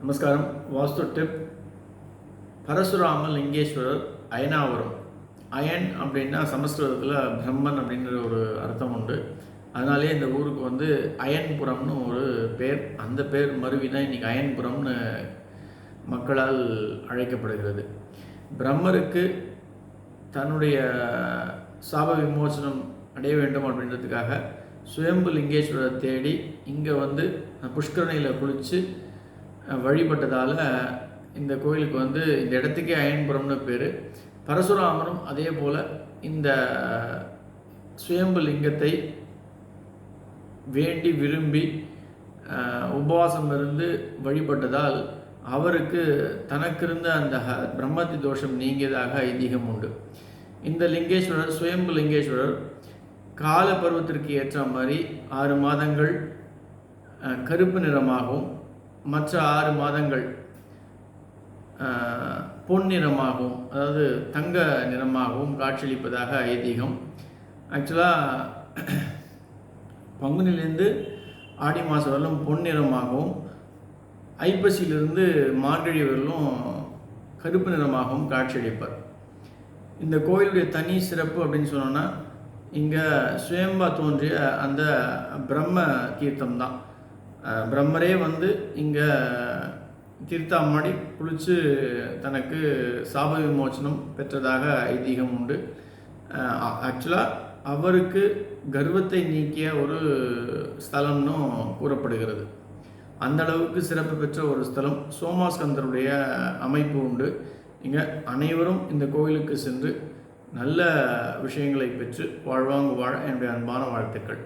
நமஸ்காரம். வாஸ்து tip. Parashurama Lingeswarar Ayanavaram. Iron அப்படின்னா சமஸ்கிருதத்தில் பிரம்மன் அப்படின்ற ஒரு அர்த்தம் உண்டு. அதனாலே இந்த ஊருக்கு அயன்புரம்னு ஒரு பேர். அந்த பேர் மருவி தான் இன்றைக்கி அயன்புரம்னு மக்களால் அழைக்கப்படுகிறது. பிரம்மருக்கு தன்னுடைய சாப விமோசனம் அடைய வேண்டும் அப்படின்றதுக்காக சுயம்பு லிங்கேஸ்வரரை தேடி இங்கே புஷ்கரணியில் குளித்து வழிபட்டதால் இந்த கோயிலுக்கு இந்த இடத்துக்கே அயன்புரம்னு பேர். பரசுராமரும் அதே போல் இந்த சுயம்பு லிங்கத்தை வேண்டி விரும்பி உபவாசம் இருந்து வழிபட்டதால் அவருக்கு தனக்கு இருந்த அந்த பிரம்மத்தி தோஷம் நீங்கியதாக ஐதீகம் உண்டு. இந்த லிங்கேஸ்வரர் சுயம்பு லிங்கேஸ்வரர் கால பருவத்திற்கு ஏற்ற மாதிரி 6 மாதங்கள் கருப்பு நிறமாகவும் மற்ற 6 மாதங்கள் பொன்னிறமாகவும், அதாவது தங்க நிறமாகவும் காட்சியளிப்பதாக ஐதீகம். ஆக்சுவலாக பங்குனிலேருந்து ஆடி மாதம் வரலும் பொன்னிறமாகவும், ஐப்பசியிலிருந்து மார்கழி வரலும் கருப்பு நிறமாகவும் காட்சியளிப்பார். இந்த கோயிலுடைய தனி சிறப்பு அப்படின்னு சொன்னோன்னா, இங்கே சுயம்பா தோன்றிய அந்த பிரம்ம தீர்த்தம் தான். பிரம்மரே இங்கே தீர்த்தாமாடி குளித்து தனக்கு சாப விமோசனம் பெற்றதாக ஐதீகம் உண்டு. ஆக்சுவலாக அவருக்கு கர்வத்தை நீக்கிய ஒரு ஸ்தலம்னும் கூறப்படுகிறது. அந்த அளவுக்கு சிறப்பு பெற்ற ஒரு ஸ்தலம். சோமாஸ்கந்தருடைய அமைப்பு உண்டு. இங்கே அனைவரும் இந்த கோயிலுக்கு சென்று நல்ல விஷயங்களை பெற்று வாழ்வாங்கு வாழ என்னுடைய அன்பான வாழ்த்துக்கள்.